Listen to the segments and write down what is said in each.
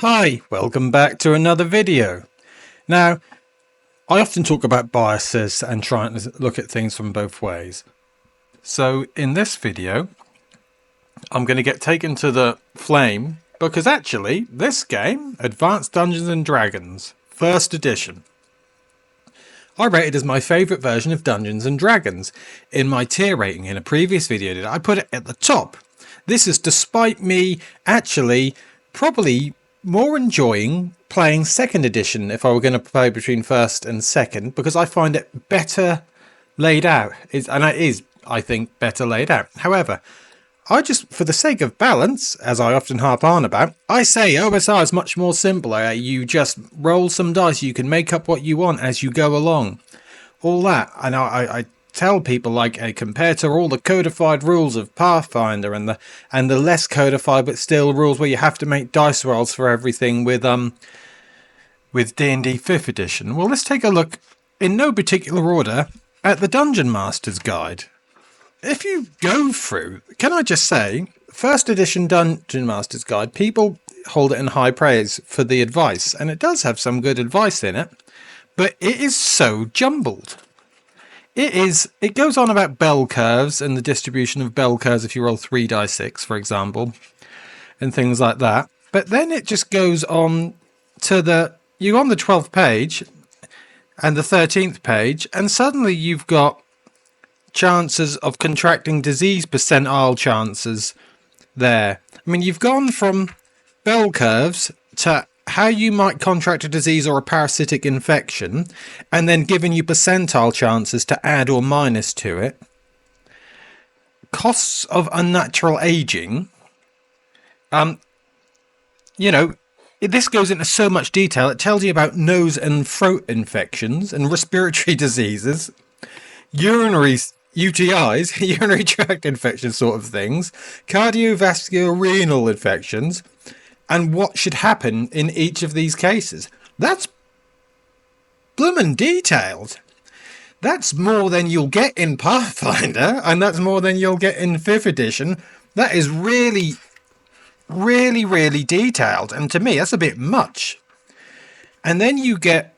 Hi, welcome back to another video. Now, I often talk about biases and trying to look at things from both ways. So in this video, I'm going to get taken to the flame because actually this game, Advanced Dungeons and Dragons, first edition, I rated as my favourite version of Dungeons and Dragons. In my tier rating in a previous video, I put it at the top. This is despite me actually probably more enjoying playing second edition if I were going to play between first and second, because I find it better laid out. And it is, I think, better laid out. However, I just, for the sake of balance, as I often harp on about, I say OSR is much more simpler. You just roll some dice, you can make up what you want as you go along. All that. And I tell people, like, compared to all the codified rules of Pathfinder and the less codified but still rules where you have to make dice rolls for everything with D&D 5th edition. Well, let's take a look in no particular order at the Dungeon Master's Guide. If you go through, can I just say, first edition Dungeon Master's Guide, people hold it in high praise for the advice, and it does have some good advice in it, but it is so jumbled. It goes on about bell curves and the distribution of bell curves if you roll 3d6, for example, and things like that. But then it just goes on to you're on the 12th page and the 13th page, and suddenly you've got chances of contracting disease percentile chances there. I mean, you've gone from bell curves to how you might contract a disease or a parasitic infection, and then giving you percentile chances to add or minus to it. Costs of unnatural aging. This goes into so much detail. It tells you about nose and throat infections and respiratory diseases, urinary UTIs, urinary tract infections sort of things, cardiovascular renal infections, and what should happen in each of these cases. That's bloomin' detailed. That's more than you'll get in Pathfinder, and that's more than you'll get in 5th edition. That is really, really, really detailed, and to me, that's a bit much. And then you get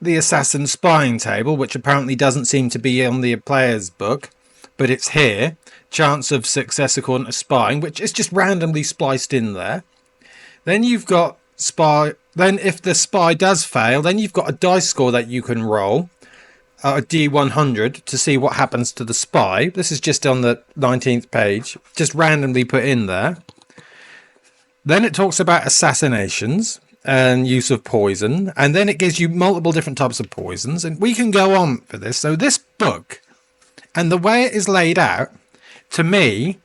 the Assassin Spying Table, which apparently doesn't seem to be on the player's book, but it's here. Chance of success according to spying, which is just randomly spliced in there. Then you've got spy. Then if the spy does fail, then you've got a dice score that you can roll, a D100, to see what happens to the spy. This is just on the 19th page, just randomly put in there. Then it talks about assassinations and use of poison, and then it gives you multiple different types of poisons, and we can go on for this. So this book, and the way it is laid out, to me,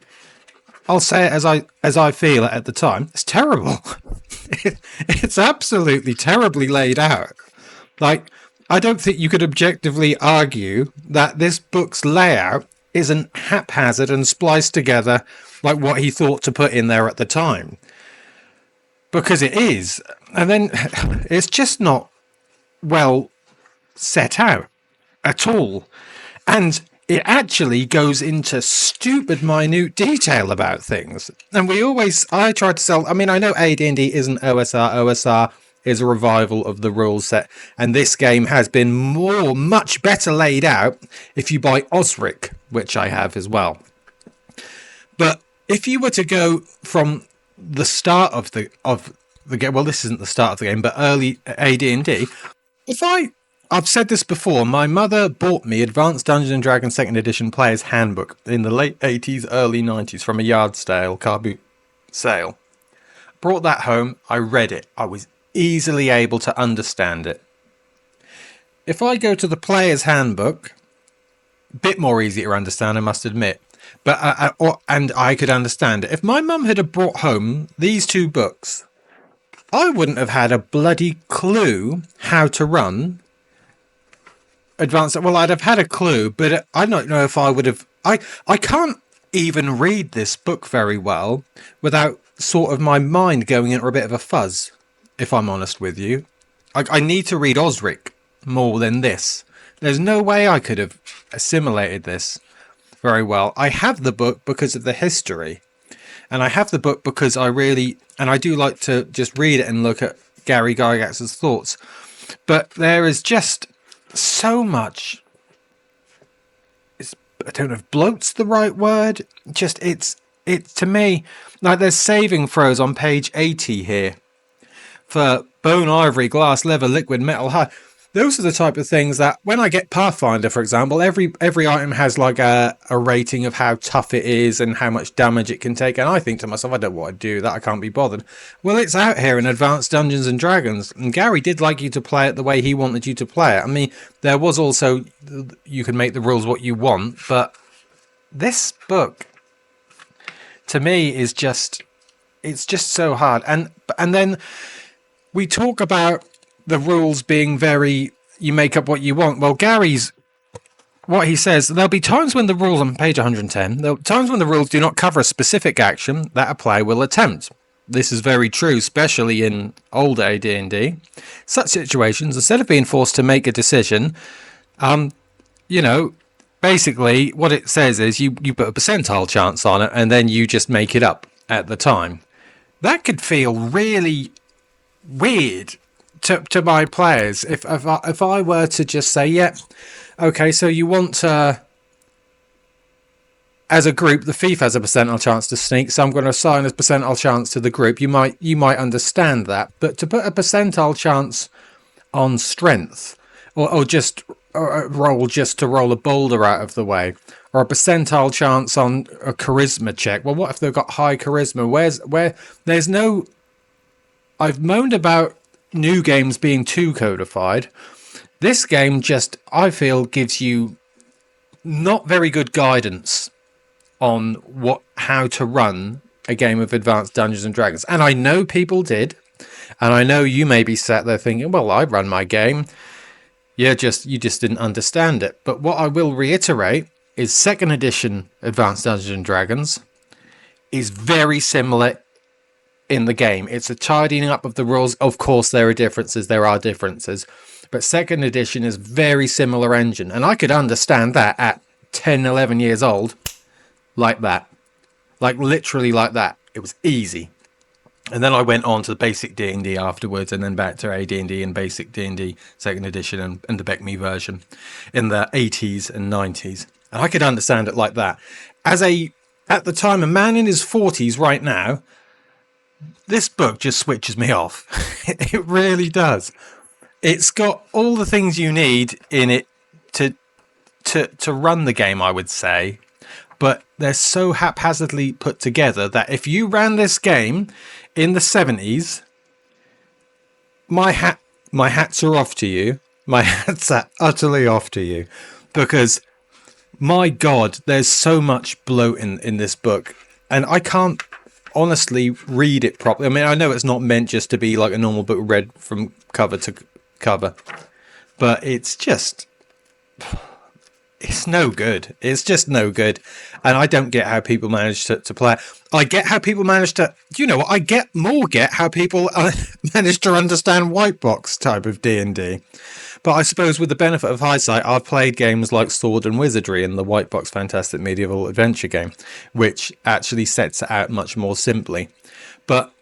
I'll say it as I feel it at the time, it's terrible. It's absolutely terribly laid out. Like, I don't think you could objectively argue that this book's layout isn't haphazard and spliced together like what he thought to put in there at the time. Because it is. And then it's just not well set out at all. And it actually goes into stupid minute detail about things. And I try to sell, I know AD&D isn't OSR. OSR is a revival of the rules set. And this game has been much better laid out if you buy Osric, which I have as well. But if you were to go from the start of the game, well, this isn't the start of the game, but early AD&D, I've said this before, my mother bought me Advanced Dungeons and Dragons 2nd Edition Player's Handbook in the late 80s, early 90s from a yard sale, car boot sale. Brought that home, I read it. I was easily able to understand it. If I go to the Player's Handbook, a bit more easy to understand, I must admit, but and I could understand it. If my mum had brought home these two books, I wouldn't have had a bloody clue how to run Advanced. Well, I'd have had a clue, but I don't know if I would have. I can't even read this book very well without sort of my mind going into a bit of a fuzz, if I'm honest with you. I need to read Osric more than this. There's no way I could have assimilated this very well. I have the book because of the history. And I have the book because I do like to just read it and look at Gary Gygax's thoughts. But there is just so much. I don't know if bloat's the right word. Just it's to me, like there's saving throws on page 80 here for bone, ivory, glass, leather, liquid, metal, high. Those are the type of things that when I get Pathfinder, for example, every item has like a rating of how tough it is and how much damage it can take. And I think to myself, I don't want to do that. I can't be bothered. Well, it's out here in Advanced Dungeons and Dragons. And Gary did like you to play it the way he wanted you to play it. I mean, there was also, you can make the rules what you want. But this book, to me, is just, it's just so hard. And then we talk about the rules being very, you make up what you want. Well, what he says, there'll be times when the rules on page 110, there'll be times when the rules do not cover a specific action that a player will attempt. This is very true, especially in older AD&D. Such situations, instead of being forced to make a decision, basically what it says is you put a percentile chance on it and then you just make it up at the time. That could feel really weird to my players if I were to just say, yeah, okay, so you want as a group, the thief has a percentile chance to sneak, so I'm going to assign a percentile chance to the group. You might understand that, but to put a percentile chance on strength, or just roll just to roll a boulder out of the way, or a percentile chance on a charisma check. Well, what if they've got high charisma? Where there's no. I've moaned about new games being too codified. This game just, I feel, gives you not very good guidance on how to run a game of Advanced Dungeons and Dragons. And I know people did, and I know you may be sat there thinking, well, I run my game. You just didn't understand it. But what I will reiterate is 2nd edition Advanced Dungeons and Dragons is very similar in the game. It's a tidying up of the rules. Of course, there are differences. But 2nd edition is very similar engine. And I could understand that at 10, 11 years old, like that. Like literally like that. It was easy. And then I went on to the basic D&D afterwards, and then back to AD&D and basic D&D 2nd edition and the BECME version in the 80s and 90s. And I could understand it like that. At the time, a man in his 40s right now, this book just switches me off. It really does. It's got all the things you need in it to run the game, I would say. But they're so haphazardly put together that if you ran this game in the 70s, my hats are off to you. My hats are utterly off to you. Because, my God, there's so much bloat in this book. And I can't honestly read it properly. I mean, I know it's not meant just to be like a normal book read from cover to cover, but it's no good. It's just no good. And I don't get how people manage to play it. I get how people manage to, I get how people manage to understand white box type of D&D. But I suppose with the benefit of hindsight, I've played games like Sword and Wizardry and the White Box Fantastic Medieval Adventure game, which actually sets it out much more simply. But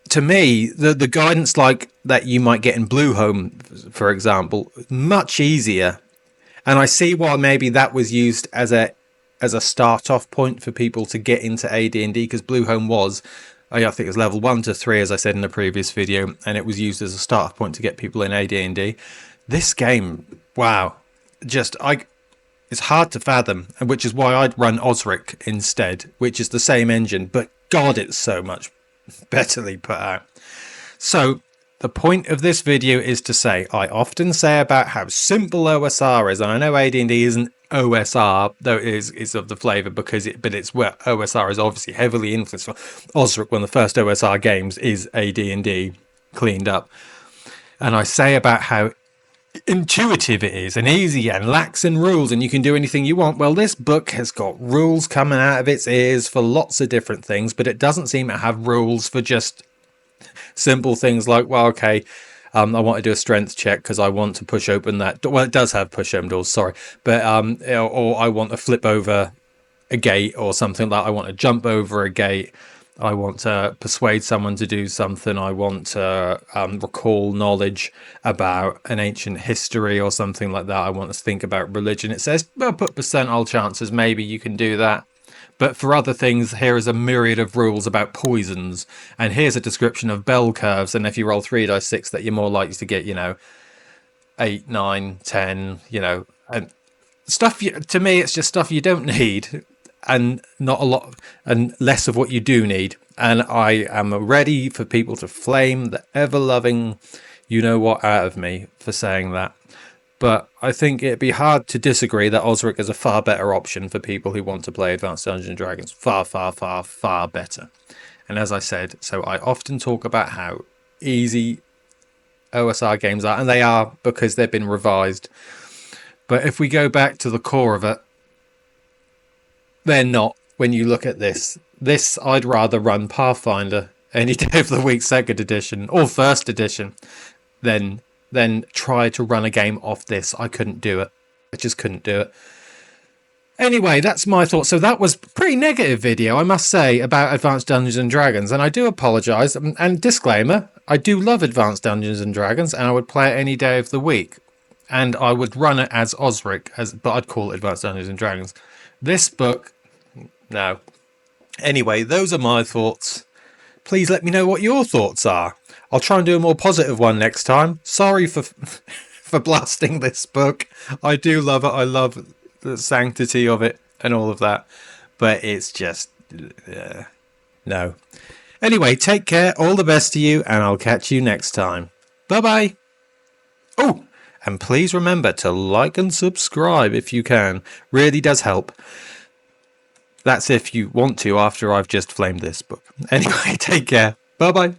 to me, the guidance like that you might get in Blueholme, for example, much easier. And I see why maybe that was used as a start-off point for people to get into AD&D, because Blueholme was, I think it was level 1 to 3, as I said in the previous video, and it was used as a start point to get people in AD&D. This game, wow, it's hard to fathom, which is why I'd run Osric instead, which is the same engine, but God, it's so much betterly put out. So the point of this video is to say, I often say about how simple OSR is, and I know AD&D isn't OSR, though it is of the flavour, but it's where OSR is obviously heavily influenced. Osric, one of the first OSR games, is AD&D cleaned up. And I say about how intuitive it is and easy and lax in rules and you can do anything you want. Well, this book has got rules coming out of its ears for lots of different things, but it doesn't seem to have rules for just simple things like, well, okay, I want to do a strength check because I want to push open that door. Well, it does have push open doors, sorry. But or I want to flip over a gate or something like I want to jump over a gate. I want to persuade someone to do something. I want to recall knowledge about an ancient history or something like that. I want to think about religion. It says, well, put percentile chances. Maybe you can do that. But for other things, here is a myriad of rules about poisons. And here's a description of bell curves. And if you roll 3 dice 6, that you're more likely to get, 8, 9, 10, and stuff. To me, it's just stuff you don't need, and not a lot, and less of what you do need. And I am ready for people to flame the ever-loving you-know-what out of me for saying that. But I think it'd be hard to disagree that Osric is a far better option for people who want to play Advanced Dungeons and Dragons. Far, far, far, far better. And as I said, so I often talk about how easy OSR games are, and they are because they've been revised. But if we go back to the core of it, they're not. When you look at this, I'd rather run Pathfinder any day of the week, 2nd edition or 1st edition, than try to run a game off this. I couldn't do it. I just couldn't do it. Anyway, that's my thoughts. So that was a pretty negative video, I must say, about Advanced Dungeons and Dragons. And I do apologise. And disclaimer, I do love Advanced Dungeons and Dragons, and I would play it any day of the week. And I would run it as Osric, but I'd call it Advanced Dungeons and Dragons. This book, no. Anyway, those are my thoughts. Please let me know what your thoughts are. I'll try and do a more positive one next time. Sorry for for blasting this book. I do love it. I love the sanctity of it and all of that. But it's just... no. Anyway, take care. All the best to you, and I'll catch you next time. Bye-bye. Oh, and please remember to like and subscribe if you can. Really does help. That's if you want to after I've just flamed this book. Anyway, take care. Bye-bye.